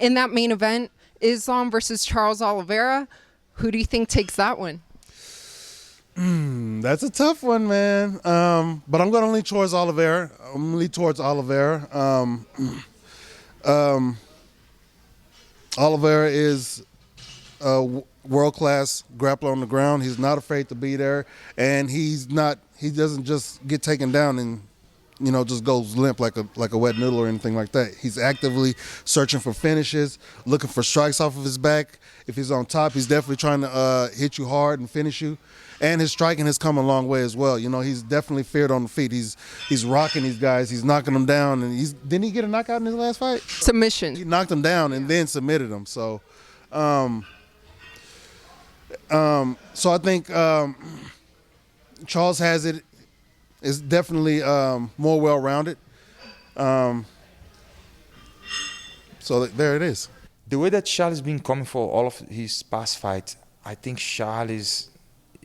In that main event, Islam versus Charles Oliveira, who do you think takes that one? That's a tough one, man. But I'm going to lean towards Oliveira. Oliveira is a world-class grappler on the ground. He's not afraid to be there, and he doesn't just get taken down and just goes limp like a wet noodle or anything like that. He's actively searching for finishes, looking for strikes off of his back. If he's on top, he's definitely trying to hit you hard and finish you. And his striking has come a long way as well. He's definitely feared on the feet. He's rocking these guys. He's knocking them down. And didn't he get a knockout in his last fight? Submission. He knocked him down and then submitted him. So, so I think Charles has it. Is definitely more well-rounded. So there it is. The way that Charles has been coming for all of his past fights, I think Charles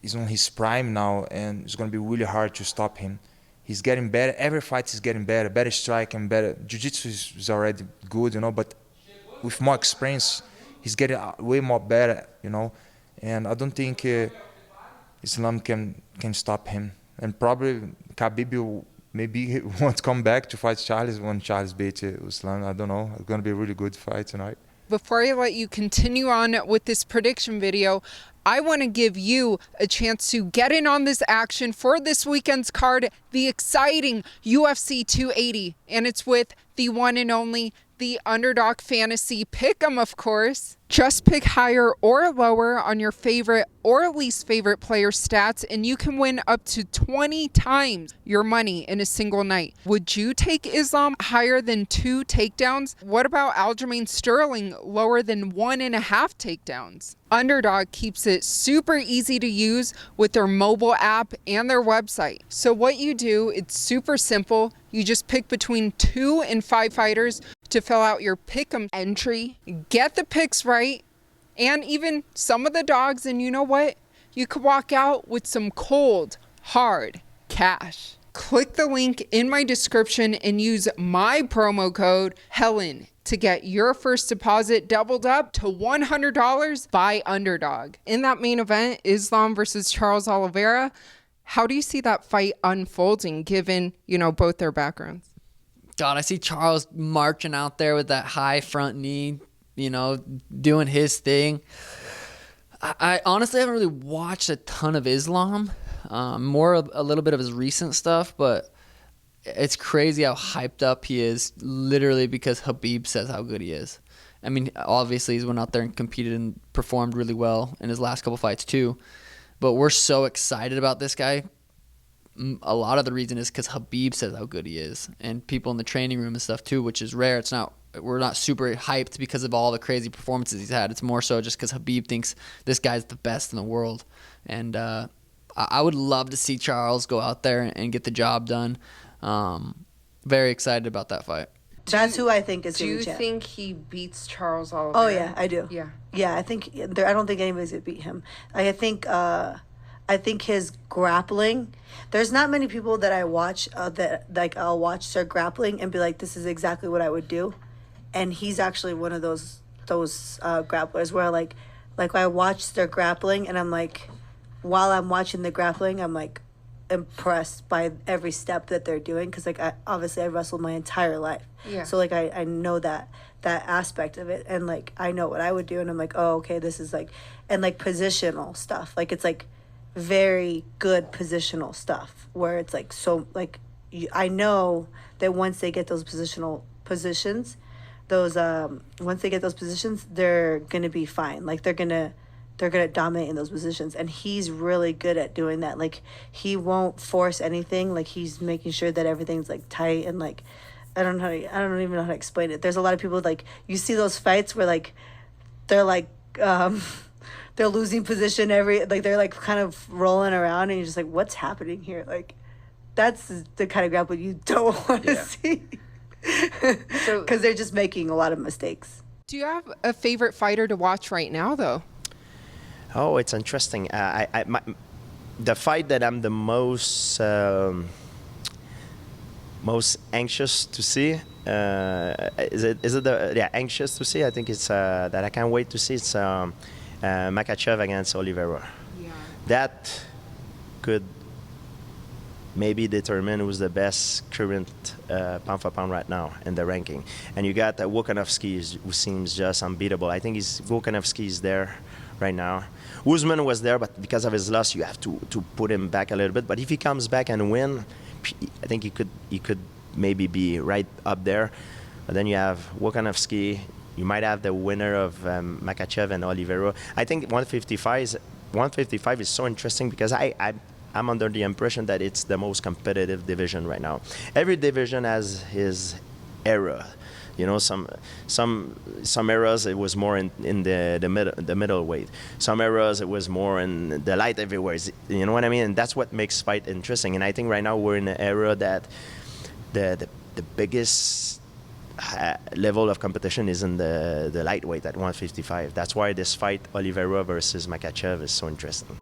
is on his prime now, and it's going to be really hard to stop him. He's getting better. Every fight is getting better strike and better. Jiu-jitsu is already good, but with more experience, he's getting way more better, And I don't think Islam can stop him. And probably Khabib maybe won't come back to fight Charles when Charles beats Islam. I don't know. It's going to be a really good fight tonight. Before I let you continue on with this prediction video, I want to give you a chance to get in on this action for this weekend's card, the exciting UFC 280. And it's with the one and only, the Underdog Fantasy Pick'em, of course. Just pick higher or lower on your favorite or least favorite player stats, and you can win up to 20 times your money in a single night. Would you take Islam higher than 2 takedowns? What about Aljamain Sterling lower than 1.5 takedowns? Underdog keeps it super easy to use with their mobile app and their website. So what you do, it's super simple. You just pick between 2 and 5 fighters to fill out your pick'em entry, get the picks right, and even some of the dogs, and you know what? You could walk out with some cold, hard cash. Click the link in my description and use my promo code Helen to get your first deposit doubled up to $100 by Underdog. In that main event, Islam versus Charles Oliveira, how do you see that fight unfolding given, both their backgrounds? God, I see Charles marching out there with that high front knee, doing his thing. I honestly haven't really watched a ton of Islam, more of a little bit of his recent stuff, but it's crazy how hyped up he is literally because Khabib says how good he is. I mean, obviously he's went out there and competed and performed really well in his last couple fights too, but we're so excited about this guy. A lot of the reason is because Khabib says how good he is, and people in the training room and stuff too, which is rare. We're not super hyped because of all the crazy performances he's had. It's more so just because Khabib thinks this guy's the best in the world, and I would love to see Charles go out there and get the job done. Very excited about that fight. That's who I think is. Do you think he beats Charles Oliveira? Oh yeah, I do. Yeah. I think I don't think anybody's gonna beat him. I think his grappling. There's not many people that I watch that I'll watch their grappling and be like, this is exactly what I would do, and he's actually one of those grapplers where like I watch their grappling and I'm like, while I'm watching the grappling, I'm like impressed by every step that they're doing because I wrestled my entire life. Yeah. So like I know that aspect of it, and like I know what I would do, and I'm like, oh okay, this is like, and like positional stuff, like it's like very good positional stuff where it's like, so like I know that once they get those positional positions, once they get those positions, they're gonna be fine. Like they're gonna dominate in those positions, and he's really good at doing that. Like he won't force anything. Like he's making sure that everything's like tight, and like I don't even know how to explain it. There's a lot of people like, you see those fights where like they're like they're losing position they're like kind of rolling around, and you're just like, what's happening here? Like that's the kind of grappling you don't want to see. So because they're just making a lot of mistakes. Do you have a favorite fighter to watch right now though? Oh, it's interesting. The fight that I'm the most most anxious to see. Is it the anxious to see? I think it's that I can't wait to see. It's Makhachev against Oliveira. Yeah. That could maybe determine who's the best current pound for pound right now in the ranking. And you got Volkanovski, who seems just unbeatable. I think Volkanovski is there right now. Usman was there, but because of his loss, you have to put him back a little bit. But if he comes back and win, I think he could maybe be right up there. But then you have Volkanovski. You might have the winner of Makhachev and Oliveira. I think 155 is so interesting because I'm under the impression that it's the most competitive division right now. Every division has his era. You know, some eras it was more in the middleweight. Some eras it was more in the light heavyweights. You know what I mean? And that's what makes fight interesting. And I think right now we're in an era that the biggest level of competition is in the lightweight at 155. That's why this fight Oliveira versus Makhachev is so interesting.